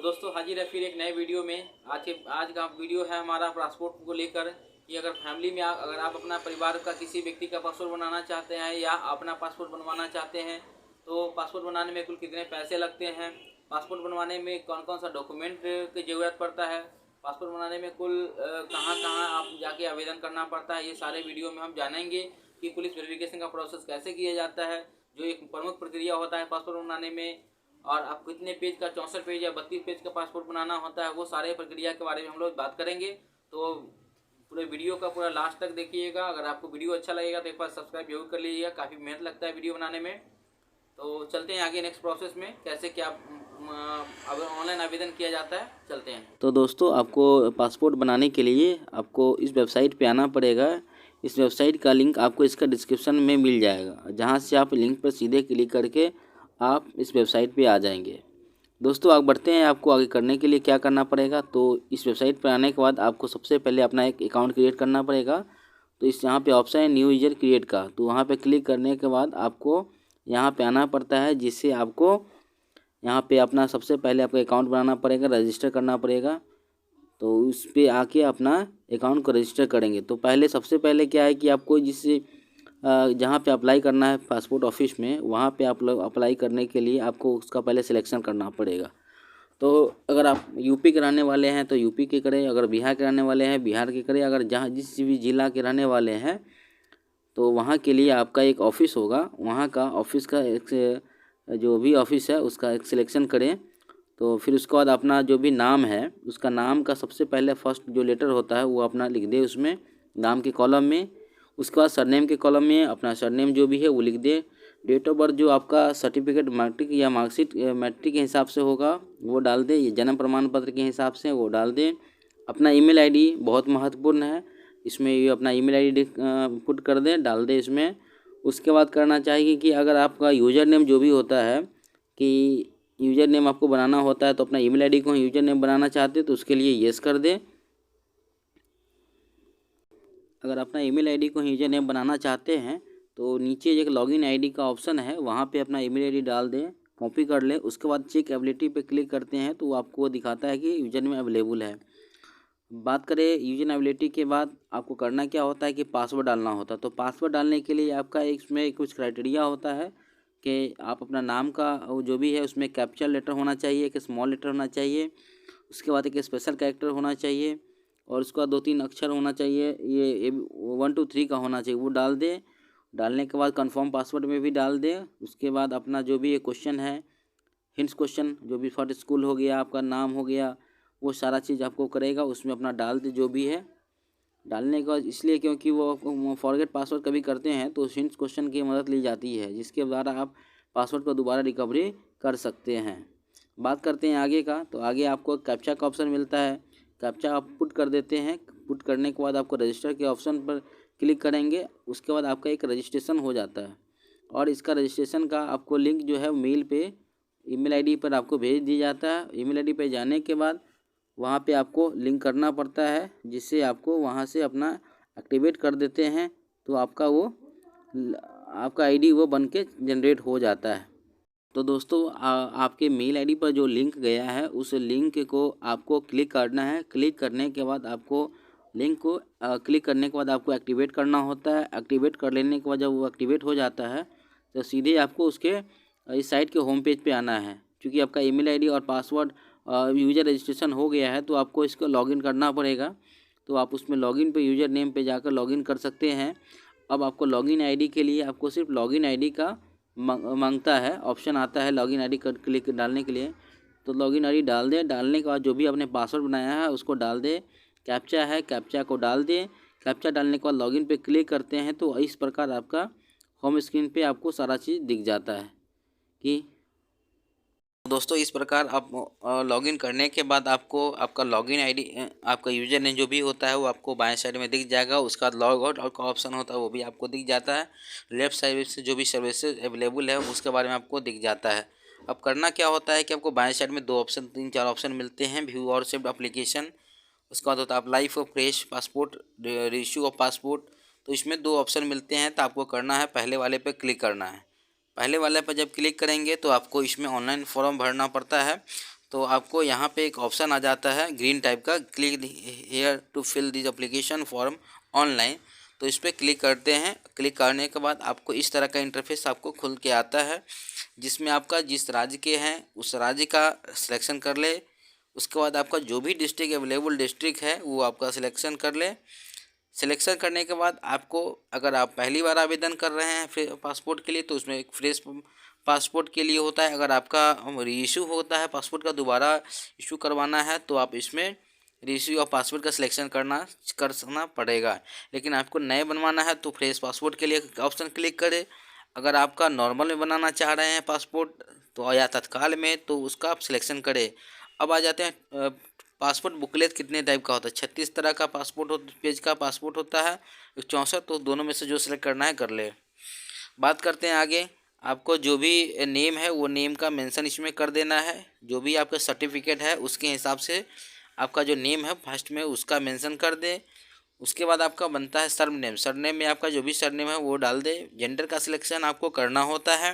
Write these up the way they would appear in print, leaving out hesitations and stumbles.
दोस्तों हाजिर है फिर एक नए वीडियो में। आज का वीडियो है हमारा पासपोर्ट को लेकर कि अगर फैमिली में अगर आप अपना परिवार का किसी व्यक्ति का पासपोर्ट बनाना चाहते हैं या अपना पासपोर्ट बनवाना चाहते हैं तो पासपोर्ट बनाने में कुल कितने पैसे लगते हैं, पासपोर्ट बनवाने में कौन कौन सा डॉक्यूमेंट की ज़रूरत पड़ता है, पासपोर्ट बनाने में कुल कहाँ कहाँ आप जाके आवेदन करना पड़ता है, ये सारे वीडियो में हम जानेंगे कि पुलिस वेरिफिकेशन का प्रोसेस कैसे किया जाता है, जो एक प्रमुख प्रक्रिया होता है पासपोर्ट बनाने में, और आप कितने पेज का 64 पेज या 32 पेज का पासपोर्ट बनाना होता है, वो सारे प्रक्रिया के बारे में हम लोग बात करेंगे। तो पूरे वीडियो का पूरा लास्ट तक देखिएगा। अगर आपको वीडियो अच्छा लगेगा तो एक बार सब्सक्राइब जरूर कर लीजिएगा, काफ़ी मेहनत लगता है वीडियो बनाने में। तो चलते हैं आगे नेक्स्ट प्रोसेस में, कैसे क्या ऑनलाइन आवेदन किया जाता है, चलते हैं। तो दोस्तों आपको पासपोर्ट बनाने के लिए आपको इस वेबसाइट पे आना पड़ेगा। इस वेबसाइट का लिंक आपको इसका डिस्क्रिप्शन में मिल जाएगा, जहां से आप लिंक पर सीधे क्लिक करके आप इस वेबसाइट पे आ जाएंगे। दोस्तों आगे बढ़ते हैं, आपको आगे करने के लिए क्या करना पड़ेगा। तो इस वेबसाइट पर आने के बाद आपको सबसे पहले अपना एक अकाउंट क्रिएट करना पड़ेगा। तो इस यहाँ पे ऑप्शन है न्यू यूजर क्रिएट का, तो वहाँ पे क्लिक करने के बाद आपको यहाँ पे आना पड़ता है, जिससे आपको यहाँ पे अपना सबसे पहले आपको अकाउंट बनाना पड़ेगा, रजिस्टर करना पड़ेगा। तो उस पर आके अपना अकाउंट को रजिस्टर करेंगे। तो पहले सबसे पहले क्या है कि आपको जहाँ पे अप्लाई करना है पासपोर्ट ऑफिस में, वहाँ पे आप लोग अप्लाई करने के लिए आपको उसका पहले सिलेक्शन करना पड़ेगा। तो अगर आप यूपी के रहने वाले हैं तो यूपी के करें, अगर बिहार के रहने वाले हैं बिहार के करें, अगर जहाँ जिस भी ज़िला के रहने वाले हैं तो वहाँ के लिए आपका एक ऑफिस होगा, वहाँ का ऑफिस का एक जो भी ऑफिस है उसका एक सिलेक्शन करें। तो फिर उसके बाद अपना जो भी नाम है उसका नाम का सबसे पहले फर्स्ट जो लेटर होता है वो अपना लिख दे उसमें नाम के कॉलम में। उसके बाद सरनेम के कॉलम में अपना सरनेम जो भी है वो लिख दे। डेट ऑफ बर्थ जो आपका सर्टिफिकेट मैट्रिक या मार्कशीट मैट्रिक के हिसाब से होगा वो डाल दे, ये जन्म प्रमाण पत्र के हिसाब से वो डाल दे। अपना ईमेल आईडी बहुत महत्वपूर्ण है, इसमें ये अपना ईमेल आईडी पुट कर दें, डाल दें इसमें। उसके बाद करना चाहिए कि अगर आपका यूज़र नेम जो भी होता है कि यूज़र नेम आपको बनाना होता है तो अपना ईमेल आईडी को यूज़र नेम बनाना चाहते हैं तो उसके लिए येस कर दें। अगर अपना ईमेल आईडी को यूज़र नेम बनाना चाहते हैं तो नीचे एक लॉगिन आईडी का ऑप्शन है, वहाँ पे अपना ईमेल आईडी डाल दें, कॉपी कर लें। उसके बाद चेक एबिलिटी पे क्लिक करते हैं तो आपको वो दिखाता है कि यूज़र नेम अवेलेबल है। बात करें यूज़र नेम एबिलिटी के बाद आपको करना क्या होता है कि पासवर्ड डालना होता है। तो पासवर्ड डालने के लिए आपका इसमें कुछ क्राइटेरिया होता है कि आप अपना नाम का जो भी है उसमें कैपिटल लेटर होना चाहिए, एक स्मॉल लेटर होना चाहिए, उसके बाद एक स्पेशल कैरेक्टर होना चाहिए और उसका 2-3 अक्षर होना चाहिए, ये 1 2 3 का होना चाहिए, वो डाल दें। डालने के बाद कंफर्म पासवर्ड में भी डाल दें। उसके बाद अपना जो भी ये क्वेश्चन है, हिंट्स क्वेश्चन जो भी फॉर स्कूल हो गया, आपका नाम हो गया, वो सारा चीज़ आपको करेगा, उसमें अपना डाल दे जो भी है। डालने का इसलिए क्योंकि वो फॉरगेट पासवर्ड कभी करते हैं तो हिंट्स क्वेश्चन की मदद ली जाती है, जिसके द्वारा आप पासवर्ड को दोबारा रिकवरी कर सकते हैं। बात करते हैं आगे का। तो आगे आपको कैप्चा का ऑप्शन मिलता है, कैप्चा आप पुट कर देते हैं। पुट करने के बाद आपको रजिस्टर के ऑप्शन पर क्लिक करेंगे, उसके बाद आपका एक रजिस्ट्रेशन हो जाता है और इसका रजिस्ट्रेशन का आपको लिंक जो है मेल पे ईमेल आईडी पर आपको भेज दिया जाता है। ईमेल आईडी पे जाने के बाद वहाँ पे आपको लिंक करना पड़ता है, जिससे आपको वहाँ से अपना एक्टिवेट कर देते हैं तो आपका आईडी वो बन के जनरेट हो जाता है। तो दोस्तों आपके मेल आईडी पर जो लिंक गया है उस लिंक को आपको क्लिक करना है। क्लिक करने के बाद आपको लिंक को क्लिक करने के बाद आपको एक्टिवेट करना होता है। एक्टिवेट कर लेने के बाद जब वो एक्टिवेट हो जाता है तो सीधे आपको उसके इस साइट के होम पेज पे आना है। क्योंकि आपका ईमेल आईडी और पासवर्ड यूज़र रजिस्ट्रेशन हो गया है तो आपको इसको लॉगिन करना पड़ेगा। तो आप उसमें लॉगिन पे यूज़र नेम पे जाकर लॉगिन कर सकते हैं। अब आपको लॉगिन आईडी के लिए आपको सिर्फ लॉगिन आईडी का मांगता है, ऑप्शन आता है लॉगिन आईडी कर क्लिक डालने के लिए। तो लॉगिन आईडी डाल दें। डालने के बाद जो भी आपने पासवर्ड बनाया है उसको डाल दें। कैप्चा है, कैप्चा को डाल दें। कैप्चा डालने के बाद लॉगिन पे क्लिक करते हैं तो इस प्रकार आपका होम स्क्रीन पे आपको सारा चीज़ दिख जाता है कि दोस्तों इस प्रकार आप लॉगिन करने के बाद आपको आपका लॉगिन आईडी आपका यूज़र नेम जो भी होता है वो आपको बाएं साइड में दिख जाएगा। उसका बाद लॉग आउट और का ऑप्शन होता है वो भी आपको दिख जाता है। लेफ्ट साइड से जो भी सर्विसेज अवेलेबल है उसके बारे में आपको दिख जाता है। अब करना क्या होता है कि आपको बाएं साइड में 2 ऑप्शन 3-4 ऑप्शन मिलते हैं, व्यू और सेव्ड एप्लीकेशन। उसके बाद होता है life of fresh passport, reissue of passport. तो इसमें 2 ऑप्शन मिलते हैं, तो आपको करना है पहले वाले पे क्लिक करना है। पहले वाले पर जब क्लिक करेंगे तो आपको इसमें ऑनलाइन फॉर्म भरना पड़ता है। तो आपको यहाँ पे एक ऑप्शन आ जाता है ग्रीन टाइप का, click here to fill this application form online. तो इस पर क्लिक करते हैं। क्लिक करने के बाद आपको इस तरह का इंटरफेस आपको खुल के आता है, जिसमें आपका जिस राज्य के हैं उस राज्य का सिलेक्शन कर ले। उसके बाद आपका जो भी डिस्ट्रिक्ट अवेलेबल डिस्ट्रिक्ट है वो आपका सिलेक्शन कर ले। सिलेक्शन करने के बाद आपको, अगर आप पहली बार आवेदन कर रहे हैं फिर पासपोर्ट के लिए, तो उसमें एक फ्रेश पासपोर्ट के लिए होता है। अगर आपका रीइशू होता है पासपोर्ट का, दोबारा इशू करवाना है, तो आप इसमें रीइशू ऑफ पासपोर्ट का सिलेक्शन करना पड़ेगा। लेकिन आपको नए बनवाना है तो फ्रेश पासपोर्ट के लिए ऑप्शन क्लिक करें। अगर आपका नॉर्मल में बनाना चाह रहे हैं पासपोर्ट तो या तत्काल में, तो उसका आप सिलेक्शन करें। अब आ जाते हैं पासपोर्ट बुकलेट कितने टाइप का होता है। 36 तरह का पासपोर्ट पेज का पासपोर्ट होता है, 64। तो दोनों में से जो सिलेक्ट करना है कर ले। बात करते हैं आगे। आपको जो भी नेम है वो नेम का मेंशन इसमें कर देना है। जो भी आपका सर्टिफिकेट है उसके हिसाब से आपका जो नेम है फर्स्ट में उसका मेंशन कर दे। उसके बाद आपका बनता है सरनेम। सरनेम में आपका जो भी सरनेम है वो डाल दे। जेंडर का सिलेक्शन आपको करना होता है।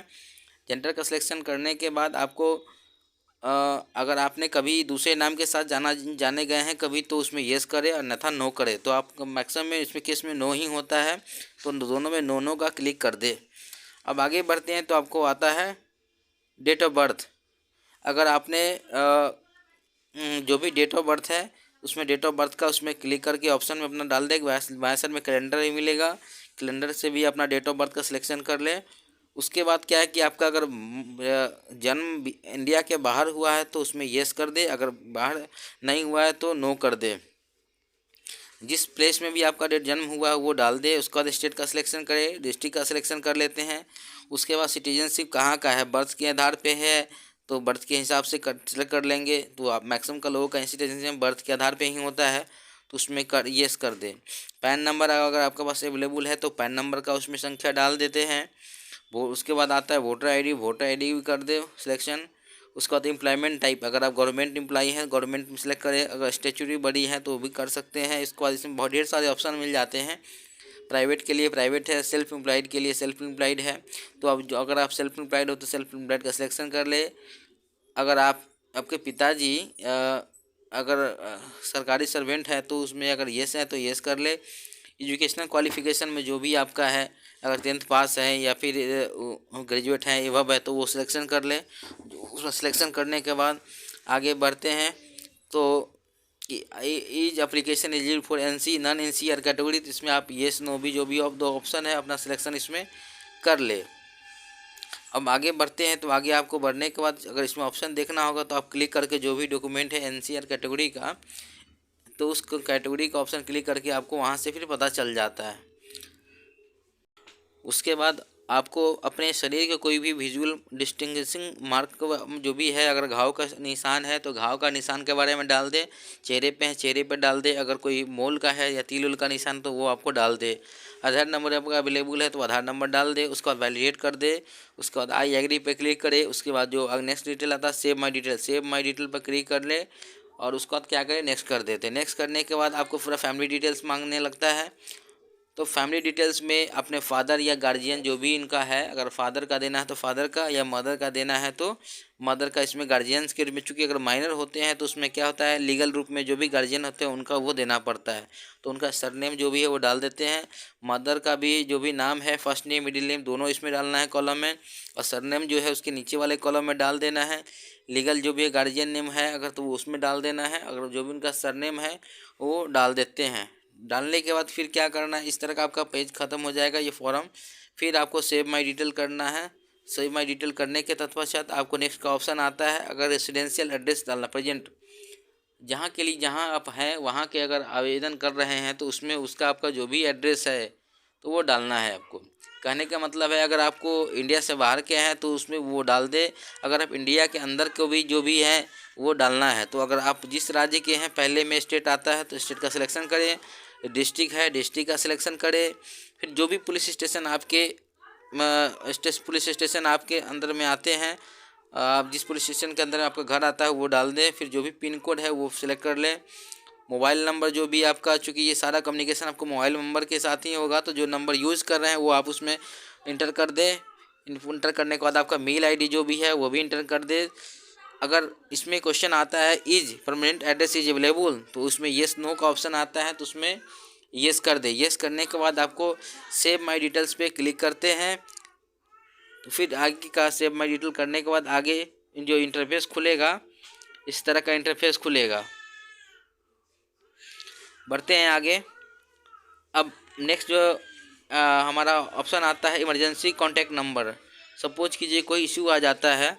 जेंडर का सिलेक्शन करने के बाद आपको अगर आपने कभी दूसरे नाम के साथ जाने गए हैं कभी, तो उसमें येस करे और अन्यथा नो करे। तो आप मैक्सिमम में इसमें केस में नो ही होता है, तो दोनों में नो का क्लिक कर दे। अब आगे बढ़ते हैं तो आपको आता है डेट ऑफ बर्थ। अगर आपने जो भी डेट ऑफ बर्थ है उसमें डेट ऑफ बर्थ का उसमें क्लिक करके ऑप्शन में अपना डाल दे। बाएं साइड में कैलेंडर ही मिलेगा, कैलेंडर से भी अपना डेट ऑफ बर्थ का सिलेक्शन कर ले। उसके बाद क्या है कि आपका अगर जन्म इंडिया के बाहर हुआ है तो उसमें येस कर दे, अगर बाहर नहीं हुआ है तो नो कर दे। जिस प्लेस में भी आपका डेट जन्म हुआ है वो डाल दे। उसके बाद स्टेट का सिलेक्शन करे, डिस्ट्रिक्ट का सिलेक्शन कर लेते हैं। उसके बाद सिटीजनशिप कहाँ का है, बर्थ के आधार पे है तो बर्थ के हिसाब से सिलेक्ट कर लेंगे। तो आप मैक्सिमम का लोगों का सिटीजनशिप बर्थ के आधार पे ही होता है, तो उसमें येस कर दे। पैन नंबर अगर आपके पास अवेलेबल है तो पैन नंबर का उसमें संख्या डाल देते हैं। वो उसके बाद आता है वोटर आईडी भी कर दे सिलेक्शन। उसके बाद एम्प्लॉयमेंट टाइप, अगर आप गवर्नमेंट एम्प्लॉई हैं गवर्नमेंट में सेलेक्ट करें, अगर स्टैट्यूटरी बड़ी है तो वो भी कर सकते हैं। इसके बाद इसमें बहुत ढेर सारे ऑप्शन मिल जाते हैं। प्राइवेट के लिए प्राइवेट है, सेल्फ एम्प्लॉयड के लिए सेल्फ एम्प्लॉयड है। तो अब अगर आप सेल्फ एम्प्लॉयड हो तो सेल्फ एम्प्लॉयड का सिलेक्शन कर ले। अगर आपके पिताजी अगर सरकारी सर्वेंट है तो उसमें अगर येस है तो येस कर ले। एजुकेशनल क्वालिफिकेशन में जो भी आपका है, अगर 10th पास है या फिर ग्रेजुएट है एवब है तो वो सिलेक्शन कर ले। उसमें सिलेक्शन करने के बाद आगे बढ़ते हैं तो is application eligible for NC non NCR category. तो इसमें आप येस नो भी जो भी दो ऑप्शन है अपना सिलेक्शन इसमें कर ले। अब आगे बढ़ते हैं तो आगे आपको बढ़ने के बाद अगर इसमें ऑप्शन देखना होगा तो आप क्लिक करके जो भी डॉक्यूमेंट है एनसीआर कैटेगरी का, तो उस कैटेगरी का ऑप्शन क्लिक करके आपको वहाँ से फिर पता चल जाता है। उसके बाद आपको अपने शरीर के कोई भी विजुअल डिस्टिंग्विशिंग मार्क जो भी है, अगर घाव का निशान है तो घाव का निशान के बारे में डाल दे। चेहरे पे है चेहरे पे डाल दे। अगर कोई मोल का है या तिल उल का निशान तो वो आपको डाल दे। आधार नंबर आपका अवेलेबल है तो आधार नंबर डाल दे। उसके बाद वैलिडेट कर दे। उसके बाद आई एग्री पे क्लिक करे। उसके बाद जो नेक्स्ट डिटेल आता है सेव माई डिटेल पर क्लिक कर ले। और उसके बाद क्या करें, नेक्स्ट कर देते। नेक्स्ट करने के बाद आपको पूरा फैमिली डिटेल्स मांगने लगता है। तो फैमिली डिटेल्स में अपने फादर या गार्जियन जो भी इनका है, अगर फादर का देना है तो फादर का, या मदर का देना है तो मदर का। इसमें गार्जियंस के रूप में चूँकि अगर माइनर होते हैं तो उसमें क्या होता है, लीगल रूप में जो भी गार्जियन होते हैं उनका वो देना पड़ता है। तो उनका सरनेम जो भी है वो डाल देते हैं। मदर का भी जो भी नाम है, फर्स्ट नेम मिडिल नेम दोनों इसमें डालना है कॉलम में, और सरनेम जो है उसके नीचे वाले कॉलम में डाल देना है। लीगल जो भी गार्जियन नेम है अगर तो वो उसमें डाल देना है। अगर जो भी उनका सरनेम है वो डाल देते हैं। डालने के बाद फिर क्या करना है, इस तरह का आपका पेज ख़त्म हो जाएगा ये फॉर्म। फिर आपको सेव माई डिटेल करना है। सेव माई डिटेल करने के तत्पश्चात आपको नेक्स्ट का ऑप्शन आता है, अगर रेसिडेंशियल एड्रेस डालना, प्रेजेंट जहाँ के लिए जहाँ आप हैं वहाँ के अगर आवेदन कर रहे हैं तो उसमें उसका आपका जो भी एड्रेस है तो वो डालना है आपको। कहने का मतलब है अगर आपको इंडिया से बाहर के हैं तो उसमें वो डाल दे। अगर आप इंडिया के अंदर को भी जो भी है वो डालना है। तो अगर आप जिस राज्य के हैं, पहले में स्टेट आता है तो स्टेट का सिलेक्शन करें। डिस्ट्रिक्ट है डिस्ट्रिक्ट का सिलेक्शन करें। फिर जो भी पुलिस स्टेशन आपके पुलिस स्टेशन आपके अंदर में आते हैं, आप जिस पुलिस स्टेशन के अंदर आपका घर आता है वो डाल दें। फिर जो भी पिन कोड है वो सिलेक्ट कर लें। मोबाइल नंबर जो भी आपका, चूँकि ये सारा कम्युनिकेशन आपको मोबाइल नंबर के साथ ही होगा, तो जो नंबर यूज़ कर रहे हैं वो आप उसमें इंटर कर दें। इंटर करने के बाद आपका मेल आईडी जो भी है वो भी इंटर कर दे। अगर इसमें क्वेश्चन आता है is permanent address is available, तो उसमें येस नो का ऑप्शन आता है, तो उसमें येस कर दे। येस करने के बाद आपको सेव माय डिटेल्स पे क्लिक करते हैं। तो फिर आगे का सेव माय डिटेल करने के बाद आगे जो इंटरफेस खुलेगा, इस तरह का इंटरफेस खुलेगा। बढ़ते हैं आगे। अब नेक्स्ट जो हमारा ऑप्शन आता है इमरजेंसी कॉन्टैक्ट नंबर। सपोज कीजिए कोई इशू आ जाता है,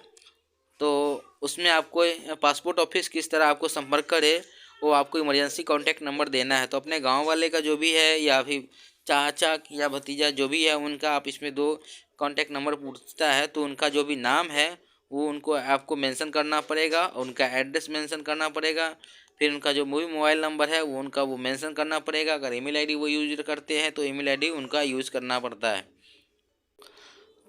तो उसमें आपको पासपोर्ट ऑफिस किस तरह आपको संपर्क करे, वो आपको इमरजेंसी कॉन्टैक्ट नंबर देना है। तो अपने गांव वाले का जो भी है या फिर चाचा या भतीजा जो भी है उनका आप इसमें 2 कॉन्टैक्ट नंबर पूछता है, तो उनका जो भी नाम है वो उनको आपको मेंशन करना पड़ेगा, उनका एड्रेस मेंशन करना पड़ेगा, फिर उनका जो मोबाइल नंबर है वो उनका वो मेंशन करना पड़ेगा। अगर ईमेल आईडी वो यूज करते हैं तो ईमेल आईडी उनका यूज़ करना पड़ता है।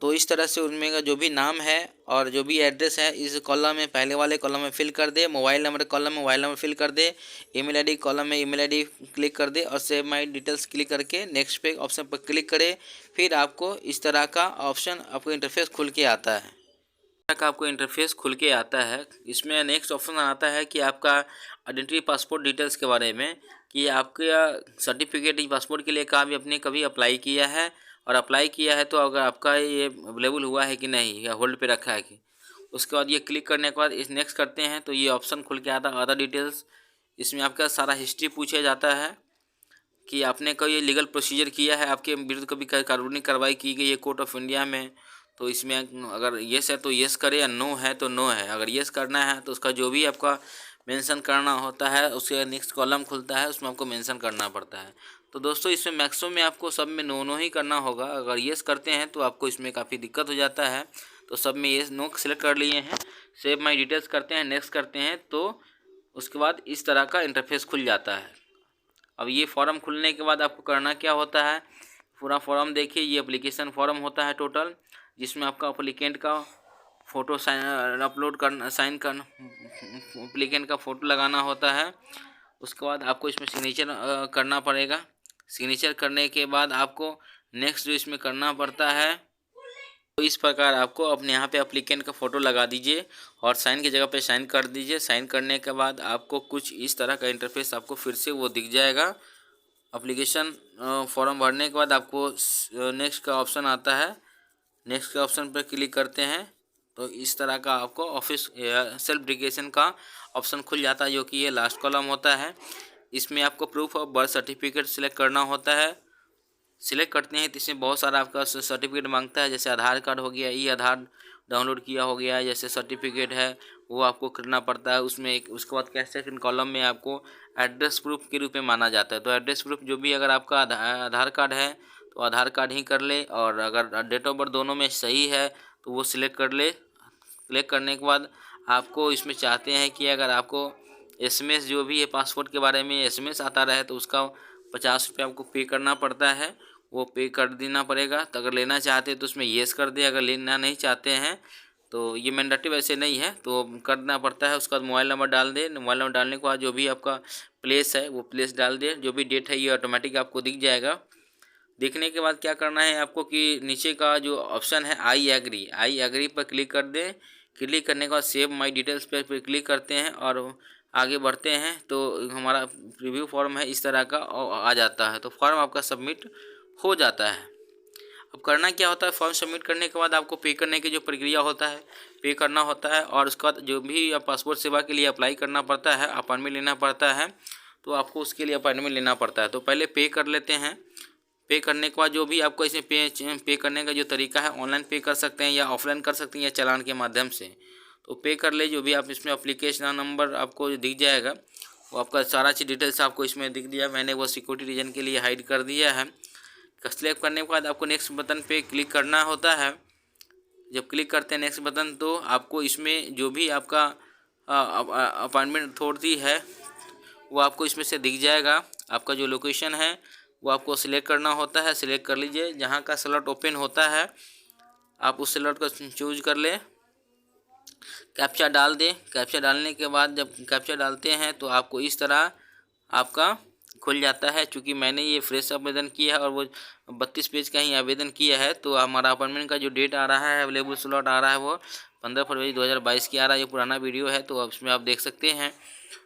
तो इस तरह से उनमें का जो भी नाम है और जो भी एड्रेस है इस कॉलम में, पहले वाले कॉलम में फिल कर दे। मोबाइल नंबर कॉलम में मोबाइल नंबर फिल कर दे। ईमेल आईडी कॉलम में ईमेल आईडी क्लिक कर दे और सेव माय डिटेल्स क्लिक करके नेक्स्ट पे ऑप्शन पर क्लिक करे। फिर आपको इस तरह का ऑप्शन आपको इंटरफेस खुल के आता है। आपको इंटरफेस खुल के आता है। इसमें नेक्स्ट ऑप्शन आता है कि आपका आइडेंटिटी पासपोर्ट डिटेल्स के बारे में, कि आपका सर्टिफिकेट पासपोर्ट के लिए आपने कभी अप्लाई किया है, और अप्लाई किया है तो अगर आपका ये अवेलेबल हुआ है कि नहीं, या होल्ड पे रखा है कि। उसके बाद ये क्लिक करने के बाद इस नेक्स्ट करते हैं तो ये ऑप्शन खुल के आता है अदर डिटेल्स। इसमें आपका सारा हिस्ट्री पूछा जाता है कि आपने कोई लीगल प्रोसीजर किया है, आपके विरुद्ध कभी कानूनी कार्रवाई की गई है कोर्ट ऑफ इंडिया में। तो इसमें अगर येस है तो येस करे, या नो है तो नो है। अगर येस करना है तो उसका जो भी आपका मेंशन करना होता है उसके नेक्स्ट कॉलम खुलता है, उसमें आपको मेंशन करना पड़ता है। तो दोस्तों इसमें मैक्सिमम में आपको सब में नो नो ही करना होगा। अगर येस करते हैं तो आपको इसमें काफ़ी दिक्कत हो जाता है। तो सब में येस नो सेलेक्ट कर लिए हैं, सेव माई डिटेल्स करते हैं, नेक्स्ट करते हैं, तो उसके बाद इस तरह का इंटरफेस खुल जाता है। अब ये फॉर्म खुलने के बाद आपको करना क्या होता है, पूरा फॉर्म देखिए। ये एप्लीकेशन फॉर्म होता है टोटल, जिसमें आपका अप्लीकेंट का फ़ोटो अपलोड करना, साइन करना, अप्लीकेंट का फ़ोटो लगाना होता है। उसके बाद आपको इसमें सिग्नेचर करना पड़ेगा। सिग्नेचर करने के बाद आपको नेक्स्ट जो इसमें करना पड़ता है, तो इस प्रकार आपको अपने यहाँ पे एप्लीकेंट का फ़ोटो लगा दीजिए और साइन की जगह पे साइन कर दीजिए। साइन करने के बाद आपको कुछ इस तरह का इंटरफेस आपको फिर से वो दिख जाएगा। एप्लीकेशन फॉर्म भरने के बाद आपको नेक्स्ट का ऑप्शन आता है। नेक्स्ट के ऑप्शन पर क्लिक करते हैं तो इस तरह का आपको ऑफिस सेल्फ डिक्लेरेशन का ऑप्शन खुल जाता है, जो कि ये लास्ट कॉलम होता है। इसमें आपको proof of birth certificate select करना होता है। सिलेक्ट करते हैं तो इसमें बहुत सारा आपका सर्टिफिकेट मांगता है, जैसे आधार कार्ड हो गया, ई आधार डाउनलोड किया हो गया, जैसे सर्टिफिकेट है वो आपको करना पड़ता है उसमें एक। उसके बाद क्या सेकंड कॉलम में आपको एड्रेस प्रूफ के रूप में माना जाता है। तो एड्रेस प्रूफ जो भी, अगर आपका आधार कार्ड है तो आधार कार्ड ही कर ले, और अगर डेट ऑफ बर्थ दोनों में सही है तो वो सिलेक्ट कर ले। सिलेक्ट करने के बाद आपको इसमें चाहते हैं कि अगर आपको एसएमएस जो भी है पासपोर्ट के बारे में एसएमएस आता रहे तो उसका 50 रुपये आपको पे करना पड़ता है, वो पे कर देना पड़ेगा। तो अगर लेना चाहते हैं तो उसमें येस कर दे, अगर लेना नहीं चाहते हैं तो ये मैंडेटरी वैसे नहीं है तो करना पड़ता है। उसके बाद मोबाइल नंबर डाल दे। मोबाइल नंबर डालने के बाद जो भी आपका प्लेस है वो प्लेस डाल दे, जो भी डेट है ये ऑटोमेटिक आपको दिख जाएगा। दिखने के बाद क्या करना है आपको कि नीचे का जो ऑप्शन है आई एग्री पर क्लिक कर दें। क्लिक करने के बाद सेव माय डिटेल्स पे क्लिक करते हैं और आगे बढ़ते हैं। तो हमारा प्रीव्यू फॉर्म है इस तरह का आ जाता है। तो फॉर्म आपका सबमिट हो जाता है। अब करना क्या होता है, फॉर्म सबमिट करने के बाद आपको पे करने की जो प्रक्रिया होता है, पे करना होता है। और उसके बाद जो भी पासपोर्ट सेवा के लिए अप्लाई करना पड़ता है, अपॉइंटमेंट लेना पड़ता है, तो आपको उसके लिए अपॉइंटमेंट लेना पड़ता है। तो पहले पे कर लेते हैं। पे करने के बाद जो भी आपको इसमें पे करने का जो तरीका है, ऑनलाइन पे कर सकते हैं या ऑफलाइन कर सकते हैं या चालान के माध्यम से। तो पे कर ले। जो भी आप इसमें एप्लीकेशन नंबर आपको दिख जाएगा, वो आपका सारा चीज़ डिटेल्स आपको इसमें दिख दिया। मैंने वो सिक्योरिटी रीजन के लिए हाइड कर दिया है। सेलेक्ट करने के बाद आपको नेक्स्ट बटन पे क्लिक करना होता है। जब क्लिक करते हैं नेक्स्ट बटन, तो आपको इसमें जो भी आपका अपॉइंटमेंट अथॉरिटी है वो आपको इसमें से दिख जाएगा। आपका जो लोकेशन है वो आपको सिलेक्ट करना होता है। सिलेक्ट कर लीजिए। जहाँ का स्लॉट ओपन होता है आप उस स्लॉट को चूज कर लें। कैप्चा डाल दें। कैप्चा डालने के बाद जब कैप्चा डालते हैं तो आपको इस तरह आपका खुल जाता है। चूँकि मैंने ये फ्रेश आवेदन किया है और वो 32 पेज का ही आवेदन किया है, तो हमारा अपॉइंटमेंट का जो डेट आ रहा है, अवेलेबल स्लॉट आ रहा है वो 15 फरवरी 2022 की आ रहा है, ये पुराना वीडियो है, तो अब इसमें आप देख सकते हैं।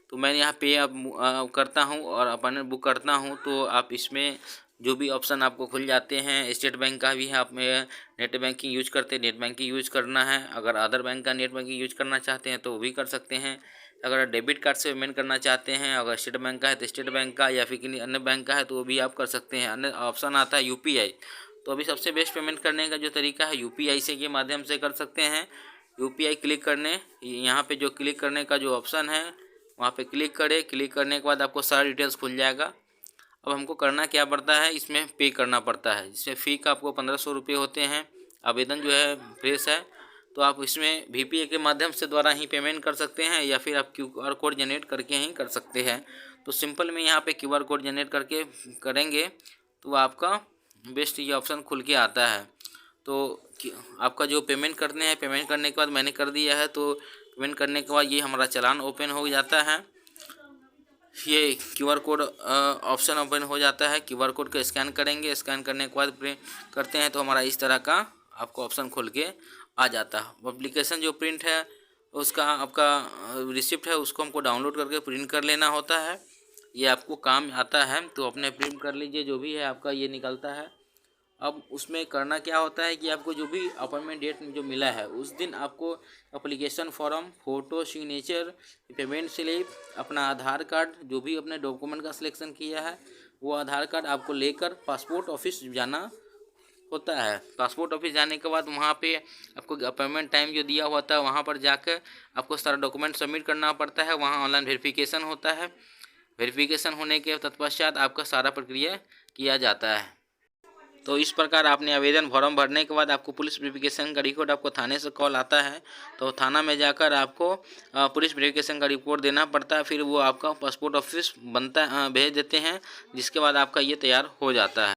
तो मैंने यहाँ पे अब करता हूँ और अपॉइंटमेंट बुक करता हूँ, तो आप इसमें जो भी ऑप्शन आपको खुल जाते हैं, स्टेट बैंक का भी है, आप में नेट बैंकिंग यूज करते हैं, नेट बैंकिंग यूज करना है। अगर अदर बैंक का नेट बैंकिंग यूज करना चाहते हैं तो वो भी कर सकते हैं। अगर डेबिट कार्ड से पेमेंट करना चाहते हैं, अगर स्टेट बैंक का है तो स्टेट बैंक का, या फिर किसी अन्य बैंक का है तो वो भी आप कर सकते हैं। अन्य ऑप्शन आता है यूपीआई। तो अभी सबसे बेस्ट पेमेंट करने का जो तरीका है यूपीआई से के माध्यम से कर सकते हैं। यूपीआई क्लिक करने, यहाँ पे जो क्लिक करने का जो ऑप्शन है वहाँ पे क्लिक करें। क्लिक करने के बाद आपको सारा डिटेल्स खुल जाएगा। अब हमको करना क्या पड़ता है, इसमें पे करना पड़ता है, जिसमें फ़ी का आपको 1500 रुपये होते हैं। आवेदन जो है फ्रेश है, तो आप इसमें VPA के माध्यम से द्वारा ही पेमेंट कर सकते हैं, या फिर आप QR कोड जनरेट करके ही कर सकते हैं। तो सिंपल में यहाँ पे QR कोड जनरेट करके करेंगे तो आपका बेस्ट ये ऑप्शन खुल के आता है। तो आपका जो पेमेंट करने हैं, पेमेंट करने के बाद मैंने कर दिया है, तो पेमेंट करने के बाद ये हमारा चालान ओपन हो जाता है। ये QR कोड ऑप्शन ओपन हो जाता है। QR कोड को स्कैन करेंगे, स्कैन करने के बाद प्रिंट करते हैं तो हमारा इस तरह का आपको ऑप्शन खुल के आ जाता है। एप्लीकेशन जो प्रिंट है उसका आपका रिसिप्ट है, उसको हमको डाउनलोड करके प्रिंट कर लेना होता है। ये आपको काम आता है, तो अपने प्रिंट कर लीजिए, जो भी है आपका ये निकलता है। अब उसमें करना क्या होता है कि आपको जो भी अपॉइंटमेंट डेट जो मिला है उस दिन आपको application form, photo, signature, payment slip, अपना आधार कार्ड, जो भी अपने डॉक्यूमेंट का सिलेक्शन किया है वो आधार कार्ड आपको लेकर पासपोर्ट ऑफिस जाना होता है। पासपोर्ट ऑफिस जाने के बाद वहाँ पे आपको अपॉइंटमेंट टाइम जो दिया होता है वहाँ पर जाकर आपको सारा डॉक्यूमेंट सबमिट करना पड़ता है। वहाँ ऑनलाइन वेरिफिकेशन होता है। वेरिफिकेशन होने के तत्पश्चात आपका सारा प्रक्रिया किया जाता है। तो इस प्रकार आपने आवेदन फॉर्म भरने के बाद आपको पुलिस वेरिफिकेशन का रिपोर्ट आपको थाने से कॉल आता है, तो थाना में जाकर आपको पुलिस वेरिफिकेशन का रिपोर्ट देना पड़ता है। फिर वो आपका पासपोर्ट ऑफिस भेज देते हैं, जिसके बाद आपका ये तैयार हो जाता है।